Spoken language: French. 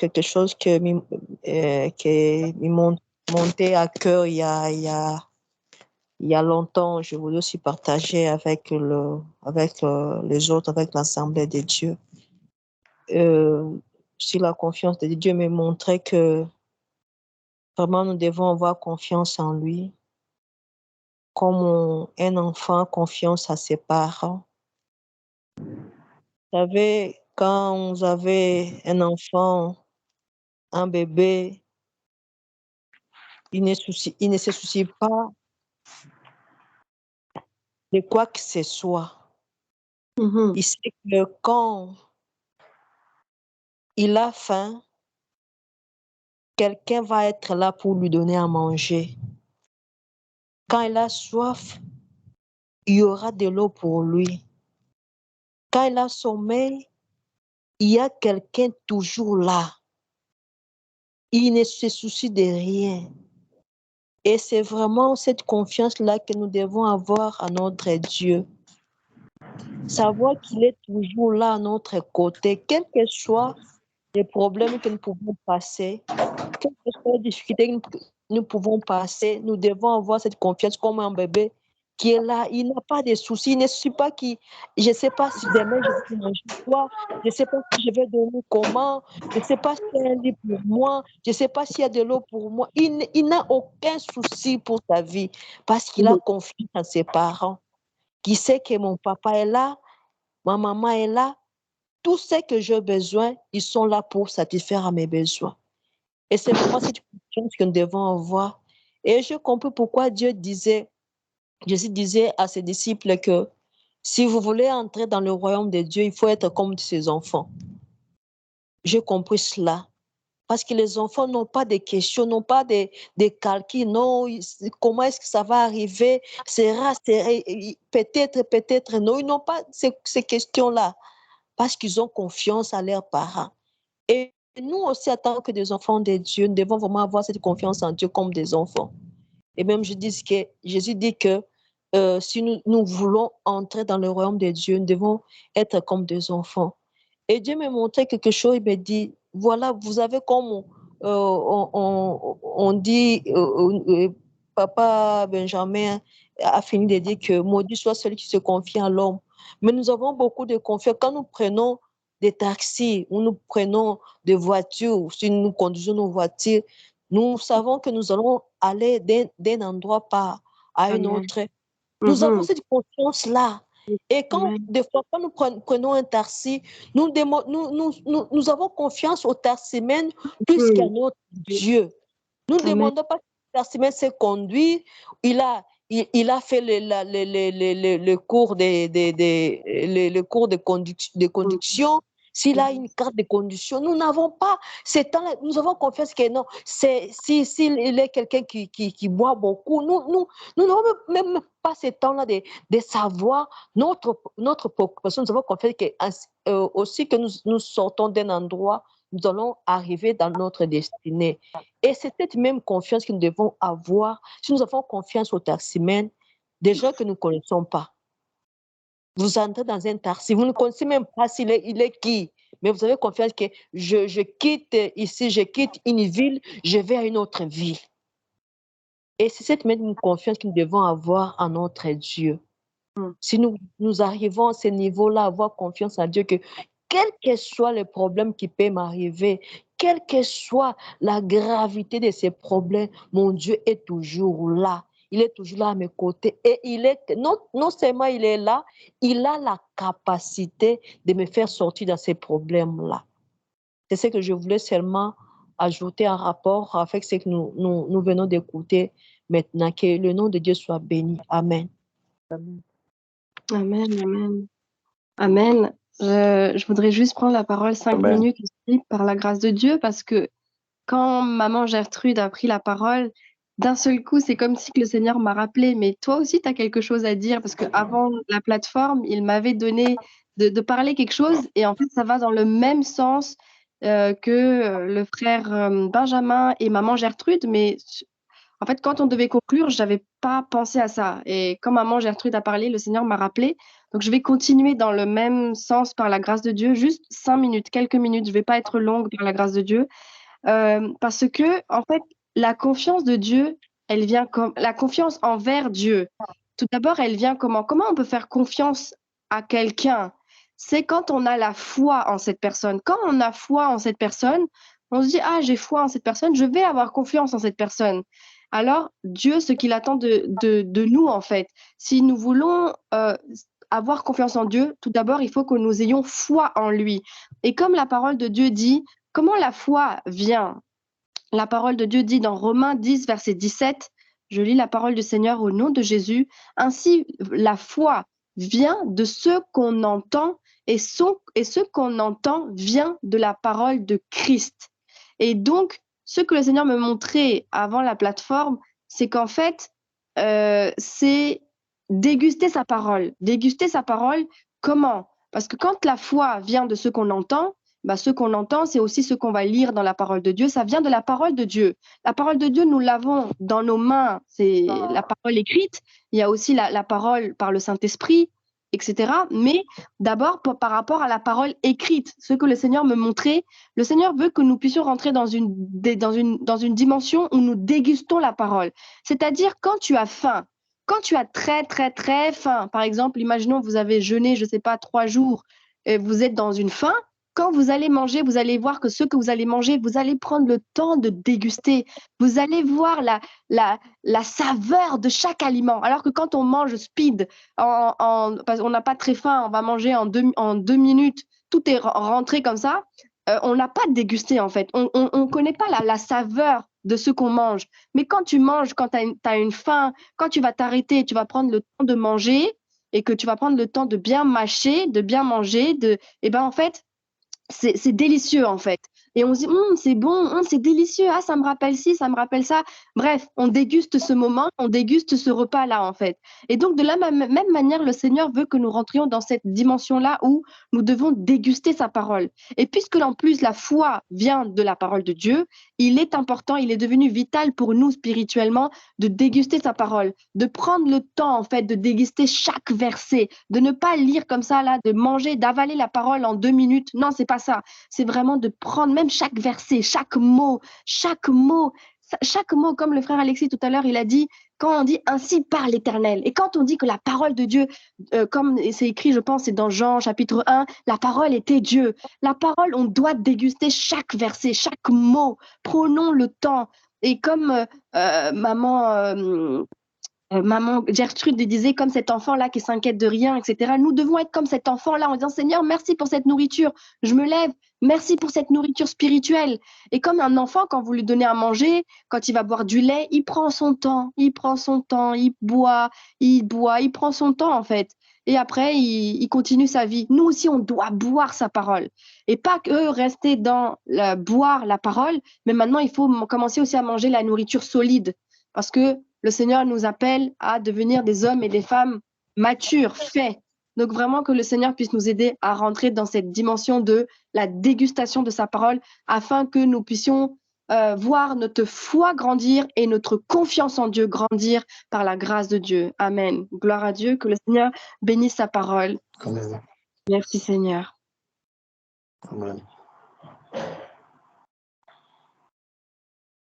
quelque chose qui m'est monté à cœur il y a longtemps. Je voulais aussi partager avec les autres, avec l'Assemblée de Dieu. Si la confiance de Dieu me montrait que vraiment nous devons avoir confiance en lui, comme un enfant a confiance à ses parents. Vous savez, quand vous avez un enfant, un bébé, il ne se soucie pas de quoi que ce soit. Mhm. Il sait que quand il a faim, quelqu'un va être là pour lui donner à manger. Quand il a soif, il y aura de l'eau pour lui. Quand il a sommeil, il y a quelqu'un toujours là. Il ne se soucie de rien. Et c'est vraiment cette confiance-là que nous devons avoir à notre Dieu. Savoir qu'il est toujours là à notre côté, quels que soient les problèmes que nous pouvons passer, quelles que soient les difficultés que nous pouvons passer, nous devons avoir cette confiance comme un bébé qui est là. Il n'a pas de soucis, il ne suit pas qui, je ne sais pas si demain je vais manger quoi, je ne sais pas si je vais dormir comment, je ne sais pas s'il y a un lit pour moi, je ne sais pas s'il y a de l'eau pour moi. Il n'a aucun souci pour sa vie parce qu'il a confiance en ses parents, qui sait que mon papa est là, ma maman est là, tout ce que j'ai besoin, ils sont là pour satisfaire à mes besoins. Et c'est vraiment cette confiance que nous devons avoir. Et je comprends pourquoi Jésus disait à ses disciples que si vous voulez entrer dans le royaume de Dieu, il faut être comme ses enfants. J'ai compris cela. Parce que les enfants n'ont pas de questions, n'ont pas de calculs. Non, comment est-ce que ça va arriver? Peut-être, non. Ils n'ont pas ces questions-là. Parce qu'ils ont confiance à leurs parents. Et nous aussi, en tant que des enfants de Dieu, nous devons vraiment avoir cette confiance en Dieu comme des enfants. Et même Jésus dit que si nous voulons entrer dans le royaume de Dieu, nous devons être comme des enfants. Et Dieu me montrait quelque chose, il me dit, voilà, vous avez comme on dit, Papa Benjamin a fini de dire que maudit soit celui qui se confie en l'homme. Mais nous avons beaucoup de confiance. Quand nous prenons des taxis ou nous prenons des voitures, si nous conduisons nos voitures, nous savons que nous allons aller d'un endroit à un autre. Nous avons cette confiance-là. Et des fois, quand nous prenons un taxi, nous avons confiance au taximène plus qu'à notre Dieu. Nous ne demandons pas que le taximène se conduit. Il a fait le cours de conduction. S'il a une carte de conduction, nous n'avons pas ce temps-là. Nous avons confiance que non. S'il est quelqu'un qui boit beaucoup, nous n'avons même pas ce temps-là de savoir notre préoccupation. Nous avons confiance que, aussi que nous sortons d'un endroit, nous allons arriver dans notre destinée. Et c'est cette même confiance que nous devons avoir si nous avons confiance au taximène, des gens que nous ne connaissons pas. Vous entrez dans un taxi, vous ne connaissez même pas il est qui, mais vous avez confiance que je quitte ici, je quitte une ville, je vais à une autre ville. Et c'est cette même confiance que nous devons avoir en notre Dieu. Si nous arrivons à ce niveau-là, avoir confiance en Dieu, que quel que soit le problème qui peut m'arriver, quelle que soit la gravité de ces problèmes, mon Dieu est toujours là. Il est toujours là à mes côtés. Et non seulement il est là, il a la capacité de me faire sortir de ces problèmes-là. C'est ce que je voulais seulement ajouter en rapport avec ce que nous venons d'écouter maintenant. Que le nom de Dieu soit béni. Amen. Amen. Amen. Amen. Je voudrais juste prendre la parole 5 minutes ici, par la grâce de Dieu, parce que quand maman Gertrude a pris la parole, d'un seul coup, c'est comme si que le Seigneur m'a rappelé, mais toi aussi, tu as quelque chose à dire, parce qu'avant la plateforme, il m'avait donné de parler quelque chose, et en fait, ça va dans le même sens que le frère Benjamin et maman Gertrude, mais en fait, quand on devait conclure, je n'avais pas pensé à ça. Et quand maman Gertrude a parlé, le Seigneur m'a rappelé. Donc, je vais continuer dans le même sens par la grâce de Dieu, juste 5 minutes, quelques minutes. Je ne vais pas être longue par la grâce de Dieu. Parce que, en fait, la confiance de Dieu, elle vient comme la confiance envers Dieu. Tout d'abord, elle vient comment? Comment on peut faire confiance à quelqu'un? C'est quand on a la foi en cette personne. Quand on a foi en cette personne, on se dit, ah, j'ai foi en cette personne, je vais avoir confiance en cette personne. Alors, Dieu, ce qu'il attend de nous, en fait, si nous voulons avoir confiance en Dieu, tout d'abord, il faut que nous ayons foi en lui. Et comme la parole de Dieu dit, comment la foi vient? La parole de Dieu dit dans Romains 10, verset 17, je lis la parole du Seigneur au nom de Jésus. Ainsi, la foi vient de ce qu'on entend et ce qu'on entend vient de la parole de Christ. Et donc, ce que le Seigneur me montrait avant la plateforme, c'est qu'en fait, c'est déguster sa parole. Déguster sa parole, comment? Parce que quand la foi vient de ce qu'on entend, bah, ce qu'on entend, c'est aussi ce qu'on va lire dans la parole de Dieu. Ça vient de la parole de Dieu. La parole de Dieu, nous l'avons dans nos mains. C'est la parole écrite. Il y a aussi la parole par le Saint-Esprit, etc. Mais d'abord, par rapport à la parole écrite, ce que le Seigneur me montrait, le Seigneur veut que nous puissions rentrer dans une dimension où nous dégustons la parole. C'est-à-dire quand tu as faim, quand tu as très, très, très faim, par exemple, imaginons vous avez jeûné, je ne sais pas, 3 jours, et vous êtes dans une faim, quand vous allez manger, vous allez voir que ce que vous allez manger, vous allez prendre le temps de déguster. Vous allez voir la saveur de chaque aliment. Alors que quand on mange speed, parce qu'on n'a pas très faim, on va manger en 2 minutes, tout est rentré comme ça, on n'a pas dégusté en fait. On ne connaît pas la saveur de ce qu'on mange. Mais quand tu manges, quand tu as une faim, quand tu vas t'arrêter, tu vas prendre le temps de manger et que tu vas prendre le temps de bien mâcher, de bien manger, et ben en fait, c'est délicieux en fait. Et on se dit, c'est bon, c'est délicieux, ah, ça me rappelle ci, ça me rappelle ça. Bref, on déguste ce moment, on déguste ce repas-là en fait. Et donc, de la même manière, le Seigneur veut que nous rentrions dans cette dimension-là où nous devons déguster sa parole. Et puisque en plus la foi vient de la parole de Dieu, il est important, il est devenu vital pour nous spirituellement de déguster sa parole, de prendre le temps en fait de déguster chaque verset, de ne pas lire comme ça là, de manger, d'avaler la parole en 2 minutes. Non, c'est pas ça. C'est vraiment de prendre même chaque verset, chaque mot, comme le frère Alexis tout à l'heure, il a dit, quand on dit ainsi parle l'Éternel, et quand on dit que la parole de Dieu, comme c'est écrit, je pense, c'est dans Jean chapitre 1, la parole était Dieu. La parole, on doit déguster chaque verset, chaque mot. Prenons le temps. Et comme maman Gertrude disait, comme cet enfant-là qui s'inquiète de rien, etc. Nous devons être comme cet enfant-là en disant, Seigneur, merci pour cette nourriture. Je me lève. Merci pour cette nourriture spirituelle. Et comme un enfant, quand vous lui donnez à manger, quand il va boire du lait, il prend son temps, il boit, il prend son temps en fait. Et après, il continue sa vie. Nous aussi, on doit boire sa parole. Et pas que rester dans boire la parole, mais maintenant, il faut commencer aussi à manger la nourriture solide. Parce que le Seigneur nous appelle à devenir des hommes et des femmes matures, faits. Donc vraiment que le Seigneur puisse nous aider à rentrer dans cette dimension de la dégustation de sa parole afin que nous puissions voir notre foi grandir et notre confiance en Dieu grandir par la grâce de Dieu. Amen. Gloire à Dieu, que le Seigneur bénisse sa parole. Amen. Merci Seigneur. Amen.